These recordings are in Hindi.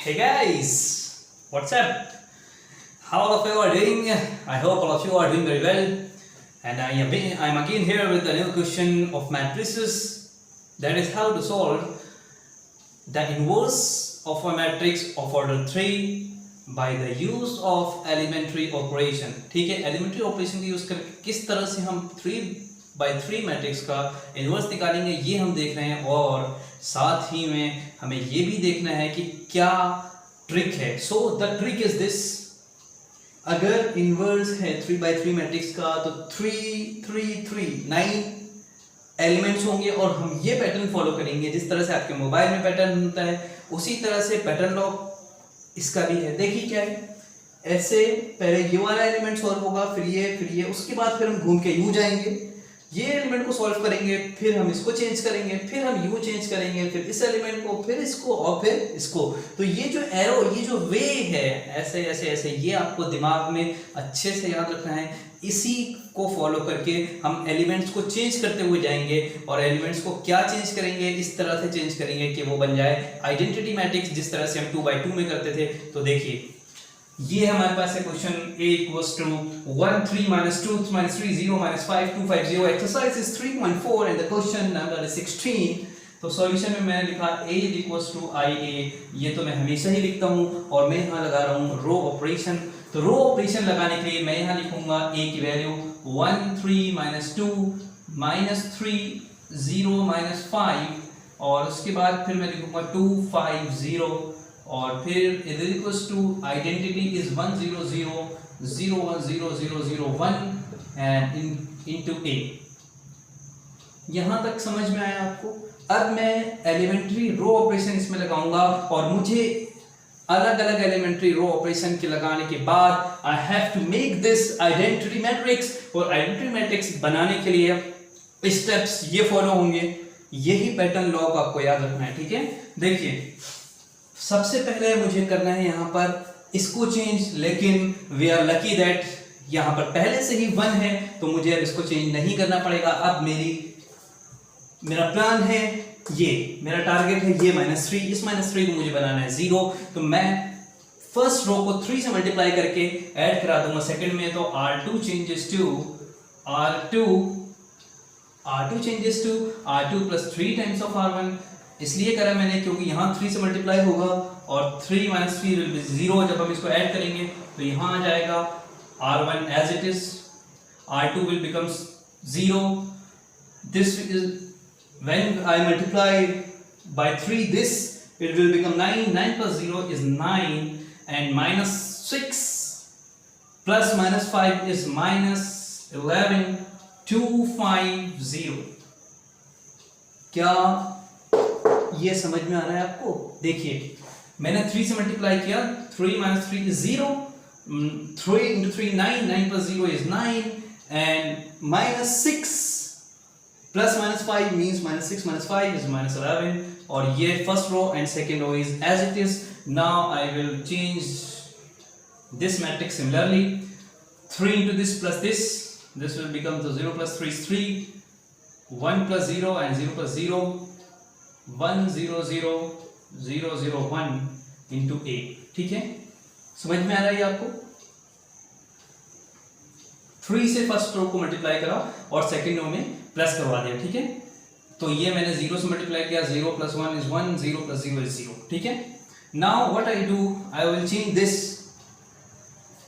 Hey guys, what's up? How all of you are doing? I hope all of you are doing very well. And I'm again here with a new question of matrices. That is how to solve the inverse of a matrix of order 3 by the use of elementary operation. ठीक है, elementary operation का यूज करके किस तरह से हम 3/3 मैट्रिक्स का इन्वर्स निकालेंगे ये हम देख रहे हैं, और साथ ही में हमें ये भी देखना है कि क्या ट्रिक है. So the trick is this. अगर इन्वर्स है 3/3 मैट्रिक्स का तो 3 3 3 9 एलिमेंट्स होंगे, और हम ये पैटर्न फॉलो करेंगे जिस तरह से आपके मोबाइल में पैटर्न होता है, उसी तरह से पैटर्न लॉक इसका भी है. देखिए क्या है, ऐसे पहले ये वाला एलिमेंट सॉल्व होगा, फिर ये, उसके बाद फिर हम घूम के यू जाएंगे, ये एलिमेंट को सॉल्व करेंगे, फिर हम इसको चेंज करेंगे, फिर हम यू चेंज करेंगे, फिर इस एलिमेंट को, फिर इसको, और फिर इसको. तो ये जो एरो, ये जो वे है, ऐसे ऐसे ऐसे, ये आपको दिमाग में अच्छे से याद रखना है. इसी को फॉलो करके हम एलिमेंट्स को चेंज करते हुए जाएंगे, और एलिमेंट्स को क्या चेंज करेंगे, इस तरह से चेंज करेंगे कि वो बन जाए आइडेंटिटी मैट्रिक्स, जिस तरह से हम 2/2 में करते थे. तो देखिए ये हमारे पास है question A equals to 1 3 minus 2 minus 3 0 minus 5 2 5 0. exercise is 3.4 and the question number is 16. तो सॉल्यूशन में मैंने लिखा A equals to IA. ये तो मैं हमेशा ही लिखता हूँ, और मैं यहाँ लगा रहा हूँ रो ऑपरेशन. तो रो ऑपरेशन लगाने के लिए मैं यहाँ लिखूंगा A की वैल्यू 1 3 minus 2 minus 3 0 minus 5, और उसके बाद फिर मैं लिखूंगा 2 5 0, और फिर is equals to identity is 1 0 0 0 1 0 0 0 1 and into A. यहां तक समझ में आया आपको? अब मैं एलिमेंट्री रो ऑपरेशन इसमें लगाऊंगा, और मुझे अलग अलग एलिमेंट्री रो ऑपरेशन के लगाने के बाद I have to make this identity matrix. और आइडेंटिटी मैट्रिक्स बनाने के लिए स्टेप्स ये फॉलो होंगे. यही पैटर्न लॉग आपको याद रखना है. ठीक है, देखिए सबसे पहले मुझे करना है यहाँ पर इसको चेंज, लेकिन वी आर लकी दैट यहाँ पर पहले से ही 1 है, तो मुझे अब इसको चेंज नहीं करना पड़ेगा. अब मेरा प्लान है, ये मेरा टारगेट है ये -3. इस -3 को मुझे बनाना है 0. तो मैं फर्स्ट रो को 3 से मल्टीप्लाई करके ऐड करा दूंगा सेकंड में. तो R2 changes to R2 plus 3 times of R1. इसलिए करा मैंने क्योंकि यहाँ 3 से मल्टीप्लाई होगा, और 3 - 3 विल बी 0. जब हम इसको ऐड करेंगे तो यहाँ आ जाएगा R1 as it is, R2 will become 0. This is when I multiply by 3 this, it will become 9. 9 plus 0 is 9, and -6 plus -5 is -11. 250. क्या ये समझ में आ रहा है आपको? देखिए मैंने 3 से मल्टीप्लाई किया, 3 - 3 is 0, 3 into 3 9, 9 plus 0 is 9, and -6 plus -5 means -6 - 5 is -11. और ये first row and second row is as it is. Now I will change this matrix similarly. 3 into this plus this will become, so 0 plus 3 is 3, 1 plus 0 and 0 plus 0, 1 0 0 0 0 1 into A. ठीक है, समझ में आ रहा है आपको? 3 से फर्स्ट रो को मल्टीप्लाई करा और सेकंड रो में प्लस करवा दिया. ठीक है, तो ये मैंने 0 से मल्टीप्लाई किया, 0 plus 1 is 1, 0 plus 0 is 0. ठीक है, now what I do, I will change this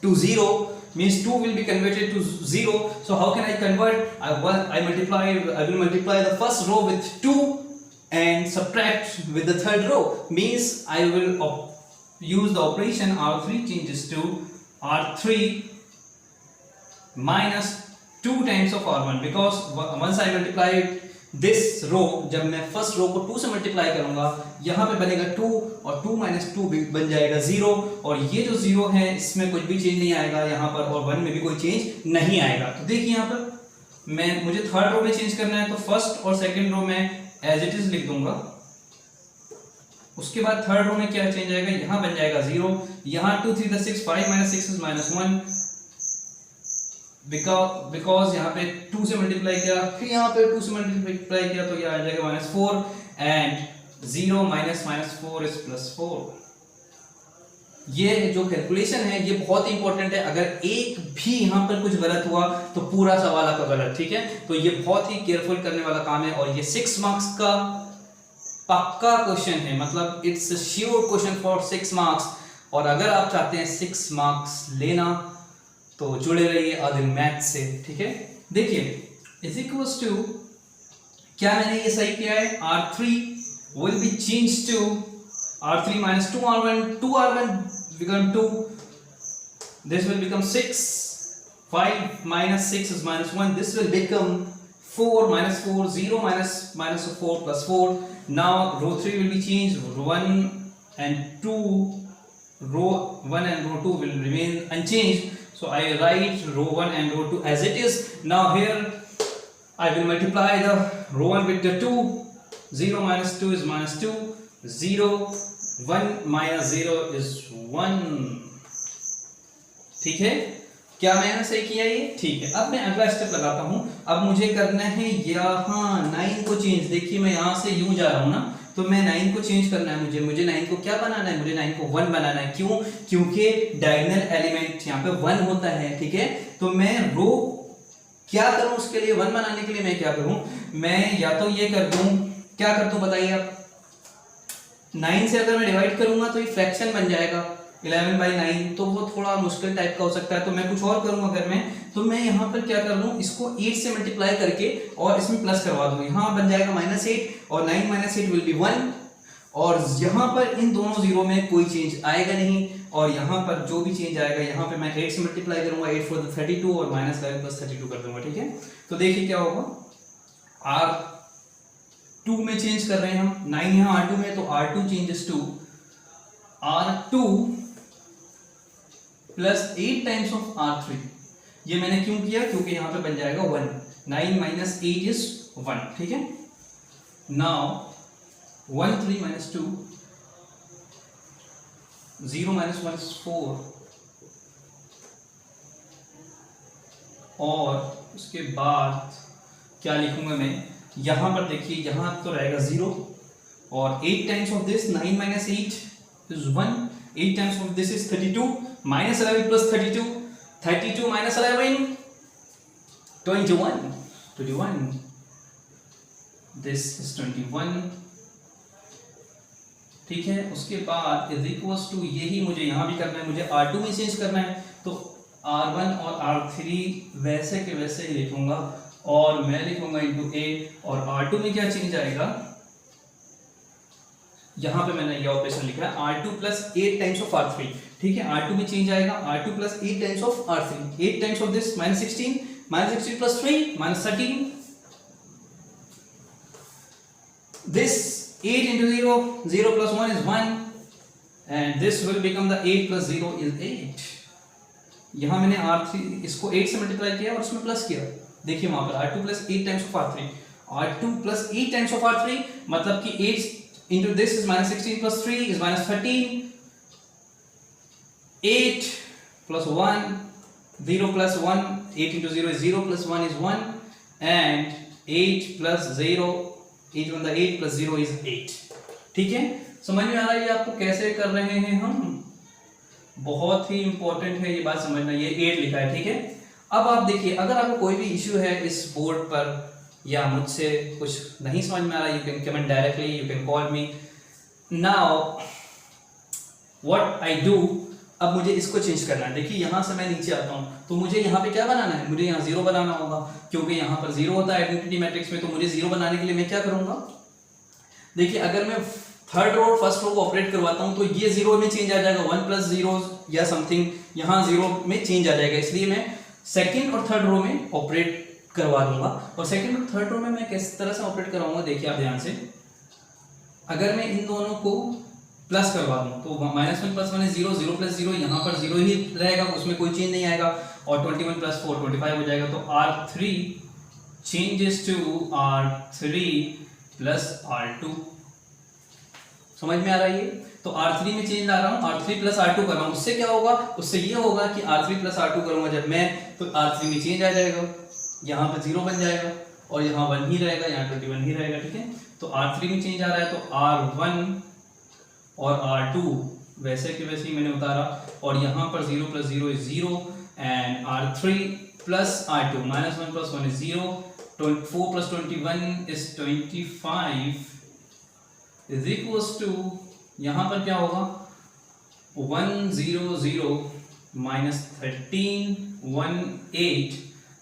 to 0, means 2 will be converted to 0. So how can I convert? I will multiply the first row with 2 and subtract with the third row, means I will use the operation R3 changes to R3 minus 2 times of R1, because once I multiply this row, जब मैं फर्स्ट रो को 2 से मल्टीप्लाई करूंगा, यहाँ पे बनेगा 2, और 2 - 2 बन जाएगा 0, और ये जो 0 है इसमें कुछ भी चेंज नहीं आएगा यहाँ पर, और 1 में भी कोई चेंज नहीं आएगा. तो देखिए यहाँ पर मुझे थर्ड रो में चेंज करना है, तो फर्स्ट और सेकंड रो में एज इट इज लिख दूंगा. उसके बाद थर्ड रो में क्या चेंज आएगा, यहाँ बन जाएगा 0, यहाँ 2 3 6 5 - 6 is -1, बिकॉज यहाँ पे 2 से मल्टीप्लाई किया, फिर यहाँ पे 2 से मल्टीप्लाई किया, तो ये आ जाएगा -4, एंड 0 - -4 is +4. ये जो कैलकुलेशन है ये बहुत इंपॉर्टेंट है। अगर एक भी यहाँ पर कुछ गलत हुआ तो पूरा सवाल आपका गलत, ठीक है। तो ये बहुत ही केयरफुल करने वाला काम है और ये 6 मार्क्स का पक्का क्वेश्चन है, मतलब it's sure question for 6 marks. और अगर आप चाहते हैं 6 मार्क्स लेना तो जुड़े रहिए आदिल मैथ से, ठीक है। देखिए इज इक्वल्स टू, क्या मैंने ये सही किया है, R3 will be changed to R3 minus 2R1, 2R1 become 2, this will become 6, 5 minus 6 is minus 1, this will become 4 minus 4, 0 minus 4 plus 4. Now row 3 will be changed, row 1 and 2, row 1 and row 2 will remain unchanged. So I write row 1 and row 2 as it is. Now here I will multiply the row 1 with the 2, 0 minus 2 is minus 2, 0, 1 minus 0 is 1, ठीक है। क्या मैंने सही किया ये, ठीक है। अब मैं अगला स्टेप लगाता हूं। अब मुझे करना है यहाँ 9 को चेंज। देखिए मैं यहाँ से यूं जा रहा हूं ना, तो मैं 9 को चेंज करना है मुझे 9 को क्या बनाना है, मुझे 9 को 1 बनाना है। क्यों, क्योंकि डायगोनल एलिमेंट यहाँ पे 1 होता है, ठीक है। तो मैं रो क्या करूं, उसके लिए 1 बनाने के लिए मैं क्या करूं, मैं या तो ये कर दूं, क्या कर दूं बताइए आप, 9 से अगर मैं डिवाइड करूंगा तो ये फ्रैक्शन बन जाएगा 11/9, तो वो थोड़ा मुश्किल टाइप का हो सकता है। तो मैं कुछ और करूंगा, अगर मैं तो मैं यहाँ पर क्या कर लूं, इसको 8 से मल्टीप्लाई करके और इसमें प्लस करवा दूं, यहाँ बन जाएगा -8 और 9 - 8 विल बी 1। और यहाँ पर इन दोनों जीरो में कोई चेंज आएगा नहीं, और यहाँ पर जो भी चेंज आएगा, यहाँ पे मैं 8 से मल्टीप्लाई करूंगा, 8 4 32 और -11 + 32 कर दूंगा, ठीक है। तो देखिए क्या होगा, R2 में चेंज कर रहे हैं हम, 9 यहाँ R2 में, तो R2 changes to R2 plus 8 times of R3। ये मैंने क्यों किया, क्योंकि यहाँ पे बन जाएगा 1, 9 - 8 इज 1, ठीक है। नाउ 1 3 - 2, 0 - 1 is 4, और उसके बाद क्या लिखूंगा मैं, यहां पर देखिए, यहां तो रहेगा 0, और 8 times of this 9 - 8 is 1, 8 times of this is 32, -11 plus 32, 32 minus 11, 21, this is 21, ठीक है। उसके बाद इज इक्वल्स टू, यही मुझे यहाँ भी करना है, मुझे R2 में चेंज करना है, तो R1 और R3 वैसे के वैसे ही लिखूंगा, और मैं लिखूंगा इंटू A, और R2 में क्या चेंज आएगा, यहाँ पे मैंने ये ऑपरेशन लिखा है R2 plus 8 times of R3, ठीक है। R2 में चेंज आएगा, R2 plus 8 times of R3, 8 times of this -16, -16 plus 3 -13, this 8 into 0, 0 plus 1 is 1, and this will become the 8 plus 0 is 8। यहाँ मैंने R3 इसको 8 से मल्टीप्लाई किया और उसमें प्लस किया, देखिए वहां पर R2 plus 8 times of R3, R2 plus 8 times of R3, मतलब कि 8 into this is -16 plus 3 is -13, 8 plus 1, 0 plus 1, 8 into 0 is 0 plus 1 is 1, and 8 plus 0, 8 1 the 8 plus 0 is 8, ठीक है। समझ में आ रहा है ये आपको कैसे कर रहे हैं हम, बहुत ही इंपॉर्टेंट है ये बात समझना, ये 8 लिखा है, ठीक है। अब आप देखिए, अगर आपको कोई भी इश्यू है इस बोर्ड पर, या मुझसे कुछ नहीं समझ में आ रहा, you can comment directly, you can call me. Now what I do, अब मुझे इसको चेंज करना है। देखिए यहाँ से मैं नीचे आता हूँ, तो मुझे यहाँ पे क्या बनाना है, मुझे यहाँ 0 बनाना होगा, क्योंकि यहाँ पर 0 होता है आइडेंटिटी मैट्रिक्स में। तो मुझे 0 बनाने के लिए मैं क्या करूँगा, देखिए अगर मैं थर्ड रो और फर्स्ट रो को ऑपरेट करवाता हूँ, तो ये 0 में चेंज आ जाएगा, 1 + 0 या समथिंग, यहाँ 0 में चेंज आ जाएगा, इसलिए मैं सेकेंड और थर्ड रो में ऑपरेट करवा दूंगा। और सेकंड और थर्ड रो में मैं किस तरह से ऑपरेट कराऊंगा, देखिए आप ध्यान से, अगर मैं इन दोनों को प्लस करवा दूं, तो -1 + 1 is 0, 0 + 0, यहाँ पर 0 ही रहेगा, उसमें कोई चेंज नहीं आएगा, और 21 + 4 25 हो जाएगा। तो R3 changes to R3 plus R2, समझ में आ रहा है ये। तो R3 में चेंज ला रहा हूँ, R3 + R2 कर रहा हूँ, उससे क्या होगा, उससे ये होगा कि R3 + R2 करूंगा जब मैं, तो R3 में चेंज आ जाएगा, यहाँ पे 0 बन जाएगा, और यहाँ 1 ही रहेगा, यहाँ 21 ही रहेगा, ठीक है। तो R3 में चेंज आ रहा है, तो R1 और R2 वैसे कि वैसे ही मैंने उतारा, और यहाँ पर 0 + 0 is 0 and R3 + R2 -1 + 1 is 0, 4 + 21 is 25 is equals to, यहाँ पर क्या होगा 100 -13 18,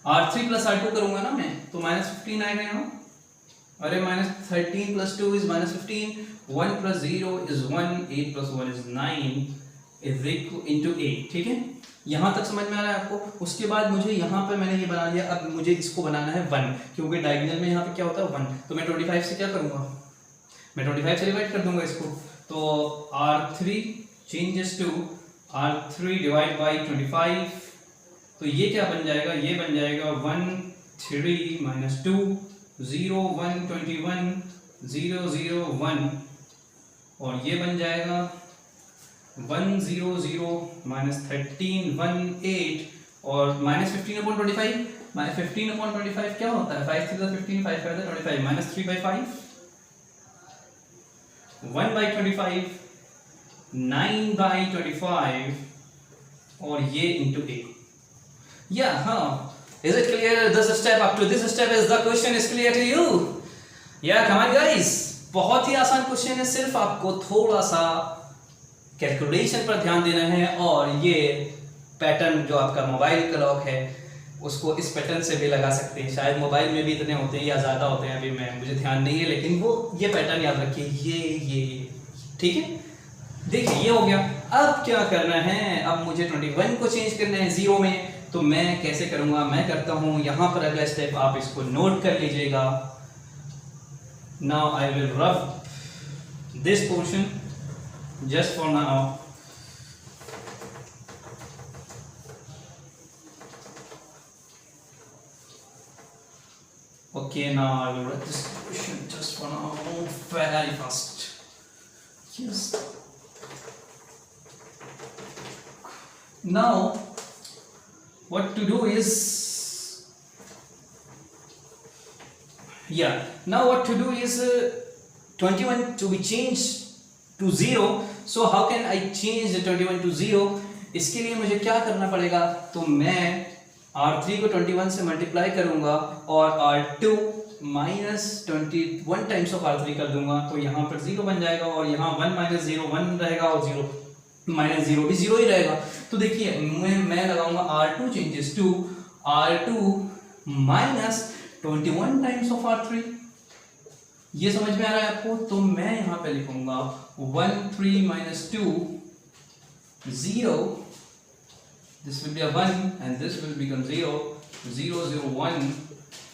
R3 + R2 करूंगा ना मैं तो -15 आएगा यहाँ। अरे -13 + 2 is -15, 1 + 0 is 1, 8 + 1 is 9 is equal into 8। ठीक है, यहाँ तक समझ में आ रहा है आपको। उसके बाद मुझे यहाँ पर मैंने ये बना लिया, अब मुझे इसको बनाना है 1, क्योंकि डायगोनल में यहाँ पे क्या होता है 1, तो मैं 25 से क्या करूँगा, मैं 25 से डिवाइड कर दूंगा इसको, तो R3 changes to R3 divide by 25, तो ये क्या बन जाएगा, ये बन जाएगा 1 3 - 2 0 1 21 0 0 1, और ये बन जाएगा 100 -13 1 8, और -15/25, -15/25 क्या होता है, 5 3 15, 5 5 25, -3/5, 1/25, 9/25, और ये into 8। Yeah, huh. Is it clear? This step up to this step is the question is clear to you? Yeah, come on guys. बहुत ही आसान क्वेश्चन है, सिर्फ आपको थोड़ा सा कैलकुलेशन पर ध्यान देना है, और ये पैटर्न जो आपका मोबाइल क्लॉक है उसको इस पैटर्न से भी लगा सकते हैं, शायद मोबाइल में भी इतने होते हैं या ज़्यादा होते हैं, अभी मुझे ध्यान नहीं है, लेकिन वो ये पैटर्न याद रखिए, ये ठीक है। देखिए ये हो गया। अब क्या करना है, अब मुझे 21 को चेंज करना है 0 में, तो मैं कैसे करूंगा, मैं करता हूं यहाँ पर अगला स्टेप, आप इसको नोट कर लीजिएगा। Now I will rub this portion just for now. Okay, now I will write this portion just for now very fast. Yes. Now what to do is, now what to do is 21 to be changed to 0. So how can I change the 21 to 0? इसके लिए मुझे क्या करना पड़ेगा, तो मैं R3 को 21 से मल्टीप्लाई करूंगा और R2 -21 टाइम्स ऑफ R3 कर दूंगा, तो यहाँ पर 0 बन जाएगा, और यहाँ 1 - 0 1 रहेगा, और 0 - 0 भी 0 ही रहेगा। तो देखिए मैं लगाऊंगा R2 changes to R2 -21 times of R3। ये समझ में आ रहा है आपको, तो मैं यहाँ पे लिखूंगा 1 3 - 2 0, this will be a 1 and this will become 0, 0 0 1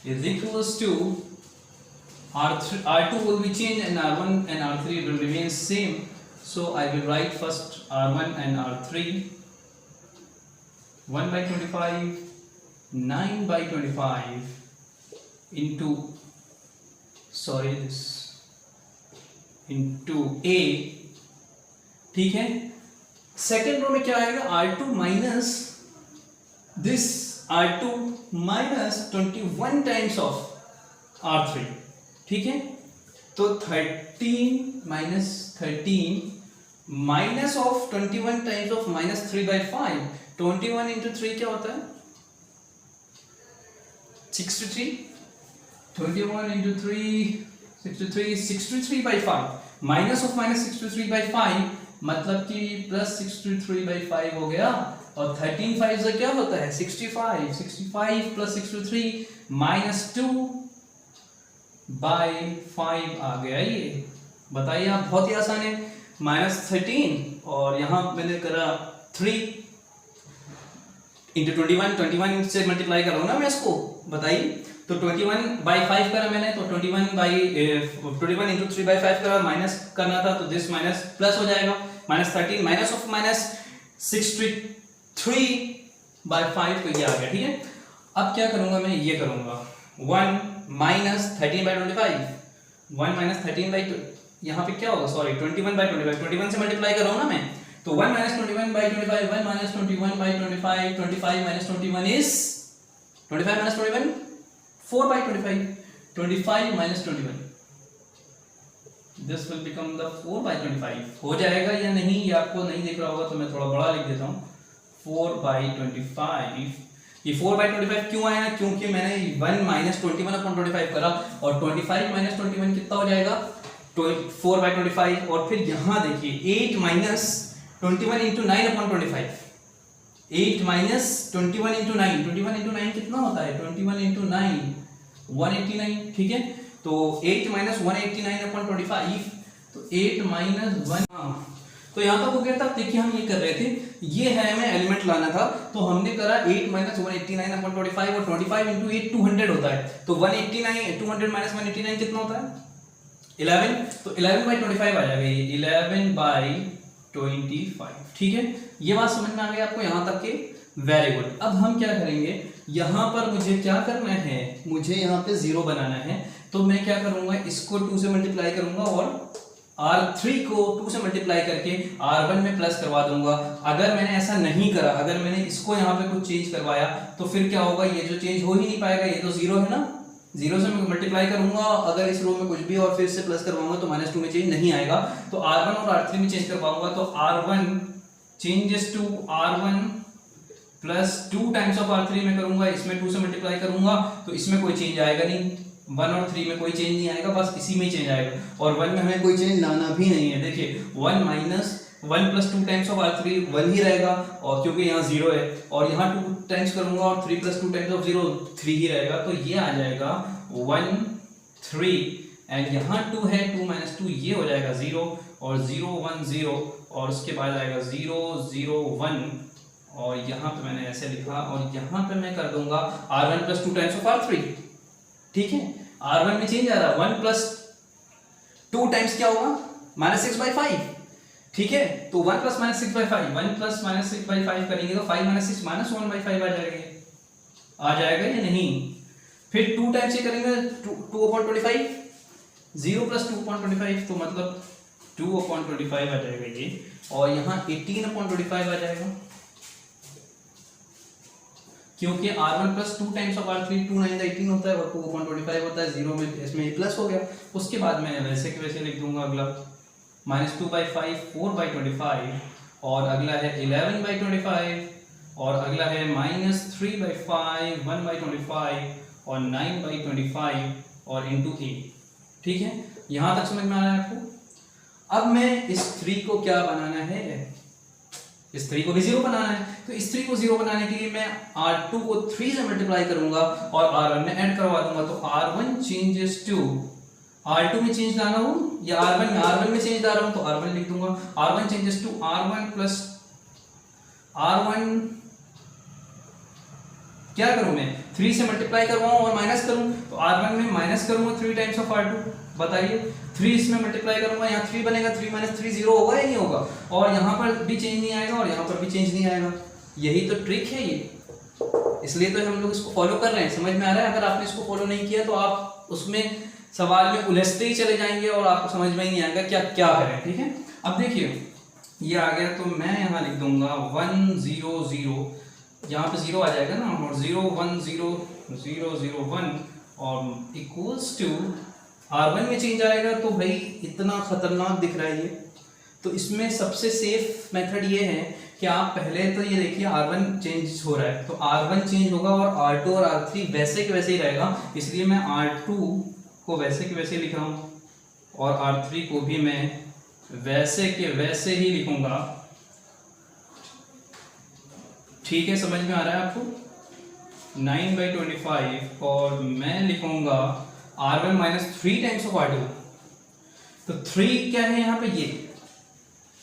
is equals to R2 will be changed and R1 and R3 will remain same. So I will write first R1 and R3, 1/25, 9/25 into, sorry this, into A, ठीक है। सेकेंड रो में क्या आएगा, R2 minus this, R2 -21 times of R3, ठीक है। तो 13 minus of 21 times of -3/5, 21 into 3 क्या होता है 63, 21 into 3 63, 63/5, माइनस ऑफ -63/5 मतलब कि +63/5 हो गया, और 13 5 से क्या होता है 65, 65 + 63 -2/5 आ गया। ये बताइए आप, बहुत ही आसान है। -13 और यहाँ मैंने करा 3 into 21 से मल्टीप्लाई कर रहा हूँ ना मैं इसको, बताइए। तो 21/5 करा मैंने, तो 21 into 3/5 करा, माइनस करना था तो दिस माइनस प्लस हो जाएगा, -13 माइनस ऑफ -63/5, तो ये आ गया, ठीक है। अब क्या करूंगा मैं, ये करूंगा 1 - 13/25, 1 - 13/2, यहाँ पे क्या होगा, सॉरी 21/25, 21 से मल्टीप्लाई कर रहा हूँ ना मैं, तो 1 - 21/25, 1 - 21/25, 25 - 21 is 25 - 21 4/25, 25 - 21, this will become the 4/25। हो जाएगा या नहीं ये आपको नहीं दिख रहा होगा तो मैं थोड़ा बड़ा लिख देता हूँ, 4/25। ये 4/25 क्यों आया? क्योंकि मैंने 1 माइनस 21/25 करा और 25 माइनस 21 कितना हो जाएगा? 4/25। और फिर यहाँ देखिए 8 minus 21 into 9/25, 8 minus 21 into 9, 21 into 9 कितना होता है? 21 इंटू 9 189, ठीक है। तो 8 माइनस 189/25, तो 8 माइनस 1, तो यहाँ तक हो गया था। देखिए हम ये कर रहे थे, ये है हमें एलिमेंट लाना था, तो हमने करा 8 माइनस 189/25 और 25 इंटू 8 200 होता है, तो 189 200 माइनस 189 कितना होता है? 11, तो 11/25 आ जाएगा ये, 11/25, ठीक है। ये बात समझ में आ गई आपको यहाँ तक के? Very good. अब हम क्या करेंगे, यहाँ पर मुझे क्या करना है, मुझे यहाँ पे 0 बनाना है, तो मैं क्या करूंगा, इसको 2 से मल्टीप्लाई करूंगा और R3 को 2 से मल्टीप्लाई करके R1 में प्लस करवा दूंगा। अगर मैंने ऐसा नहीं करा, अगर मैंने इसको यहाँ पे कुछ चेंज करवाया तो फिर क्या होगा, ये जो चेंज हो ही नहीं पाएगा, ये तो 0 है ना, 0 से मैं मल्टीप्लाई करूंगा, अगर इस रो में कुछ भी और फिर से प्लस करवाऊंगा तो -2 में चेंज नहीं आएगा, तो R1 और R3 में चेंज करवाऊंगा, तो R1 changes to R1 plus 2 times of R3 में करूंगा, इसमें 2 से मल्टीप्लाई करूंगा तो इसमें कोई चेंज आएगा नहीं, 1 और 3 में कोई चेंज नहीं आएगा, बस इसी में चेंज आएगा, और 1 में हमें कोई चेंज लाना भी नहीं है। देखिए 1 minus 1 plus 2 times of R3 1 ही रहेगा, और क्योंकि यहाँ 0 है, और यहाँ 2 टाइम्स करूंगा और 3 प्लस 2 टाइम्स ऑफ 0 3 ही रहेगा, तो ये आ जाएगा 1 3, एंड यहाँ 2 है, 2 माइनस 2 ये हो जाएगा 0, और 0 1 0, और उसके बाद आएगा 0 0 1, और यहाँ पे मैंने ऐसे लिखा, और यहाँ पे मैं कर दूंगा R1 plus 2 times of R3, ठीक है। R1 में चेंज आ रहा है, 1 प्लस 2 टाइम्स क्या होगा, -6/5, ठीक है। तो 1 प्लस -6/5, 1 प्लस -6/5 करेंगे तो 5 - 6 -1/5 आ जाएगा या नहीं। फिर 2 टाइम्स ये करेंगे 2/25, 0 प्लस 2/25, तो मतलब 2/25 आ जाएगा ये, और यहाँ 18/25 आ जाएगा, क्योंकि R1 plus 2 times of R3 2 9 18 होता है, और 2/25 होता है, 0 में इसमें प्लस हो गया। उसके बाद मैं वैसे के वैसे लिख दूंगा, अगला -2/5 4/25, और अगला है 11/25, और अगला है -3/5 1/25, और 9/25, और इंटू 8, ठीक है। यहाँ तक समझ में आ रहा है आपको? अब मैं इस 3 को क्या बनाना है, इस 3 को भी 0 बनाना है, तो इस 3 को 0 बनाने के लिए मैं R2 को 3 से मल्टीप्लाई करूंगा और R1 में ऐड करवा दूंगा, तो R1 चेंजेस टू, R2 में चेंज लाना हो या R1 में चेंज ला रहा हूं तो R1 लिख दूंगा, R1 changes to R1 plus R1, क्या करूं मैं, 3 से मल्टीप्लाई करवाऊं और माइनस करूं, तो R1 में माइनस करूंगा 3 टाइम्स ऑफ R2, बताइए 3 इसमें मल्टीप्लाई करूंगा, यहाँ 3 बनेगा, 3 माइनस 3 0 होगा या नहीं होगा, और यहाँ पर भी चेंज नहीं आएगा और यहाँ पर भी चेंज नहीं आएगा। यही तो ट्रिक है ये, इसलिए तो हम लोग इसको फॉलो कर रहे हैं। समझ में आ रहा है? अगर आपने इसको फॉलो नहीं किया तो आप उसमें सवाल में उलझते ही चले जाएंगे और आपको समझ में ही नहीं आएगा क्या क्या करें, ठीक है। अब देखिए ये आ गया, तो मैं यहाँ लिख दूंगा 1 0 0, यहाँ पे 0 आ जाएगा ना, और 0 1 0 0 0 1, और इक्वल्स टू R1 में चेंज आएगा, तो भाई इतना खतरनाक दिख रहा है ये, तो इसमें सबसे सेफ मेथड ये है कि आप पहले तो ये देखिए R1 चेंज हो रहा है, तो R1 चेंज होगा और R2 और R3 वैसे के वैसे ही रहेगा, इसलिए मैं R2 को वैसे के वैसे लिख रहा हूँ और R3 को भी मैं वैसे के वैसे ही लिखूंगा, ठीक है। समझ में आ रहा है आपको? 9/25, और मैं लिखूंगा R1 minus 3 times of R2, तो 3 क्या है यहाँ पे, ये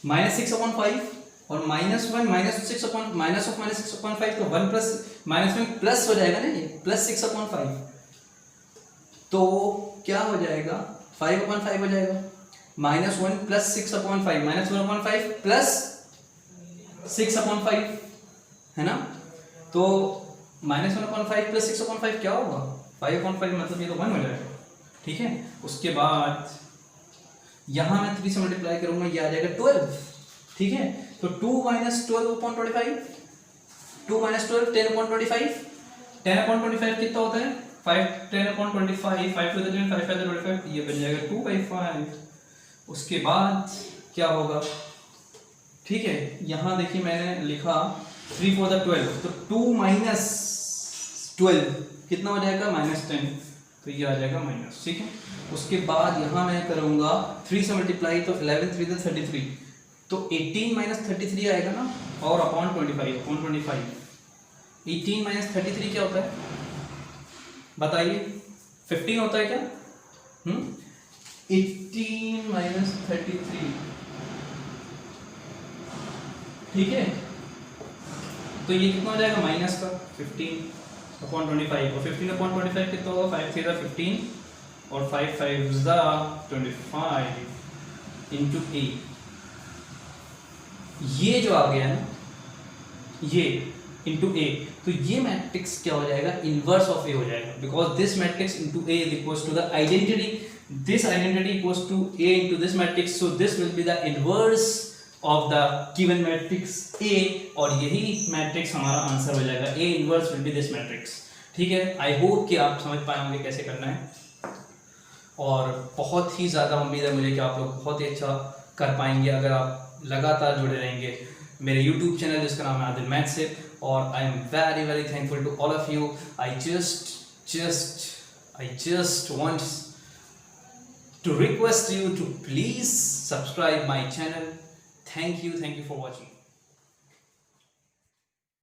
-6/5 और -1 -6/5, तो 1 प्लस माइनस में प्लस हो जाएगा ना, ये +6/5, तो क्या हो जाएगा 5/5 हो जाएगा, -1 प्लस 6/5 -1/5 प्लस 6/5 है ना, तो -1/5 प्लस 6/5 क्या होगा 5/5, मतलब ये तो 1 हो जाएगा, ठीक है। उसके बाद यहाँ मैं 3 से मल्टीप्लाई करूंगा, ये आ जाएगा 12, ठीक है। तो 2 माइनस 12/25, 2 माइनस 12 10/25, 10/25 कितना होता है 5, 10/25, 5 to the 10, 5 5 25, ये बन जाएगा 2/5, उसके बाद क्या होगा, ठीक है, यहाँ देखिए मैंने लिखा 3 4 12, तो 2 माइनस 12 कितना हो जाएगा, -10, तो ये आ जाएगा माइनस, ठीक है। उसके बाद यहाँ मैं करूँगा 3 से मल्टीप्लाई, तो 11 3 33, तो 18 माइनस 33 आएगा ना, और अपॉन 25 18 माइनस 33 क्या होता है बताइए, 15 होता है क्या? 18 माइनस 33, ठीक है, तो ये कितना हो जाएगा माइनस का 15 अपॉन 25, और 15 अपॉन 25 कितना होगा, 5 3 15 और 5 5 25 इंटू ए, ये जो आ गया ना ये इंटू ए, तो ये मैट्रिक्स क्या हो जाएगा, इनवर्स ऑफ ए हो जाएगा, because this matrix into A is equals to the identity, this identity equals to A into this matrix, so this will be the inverse of the given matrix A, और यही मैट्रिक्स हमारा आंसर हो जाएगा, A inverse will be this matrix, ठीक है। आई होप कि आप समझ पाए होंगे कैसे करना है, और बहुत ही ज़्यादा उम्मीद है मुझे कि आप लोग बहुत ही अच्छा कर पाएंगे अगर आप लगातार जुड़े रहेंगे मेरे YouTube चैनल जिसका नाम है आदिल मैथ्स से, और I am very very thankful to all of you. I just want to request you to please subscribe my channel. Thank you for watching.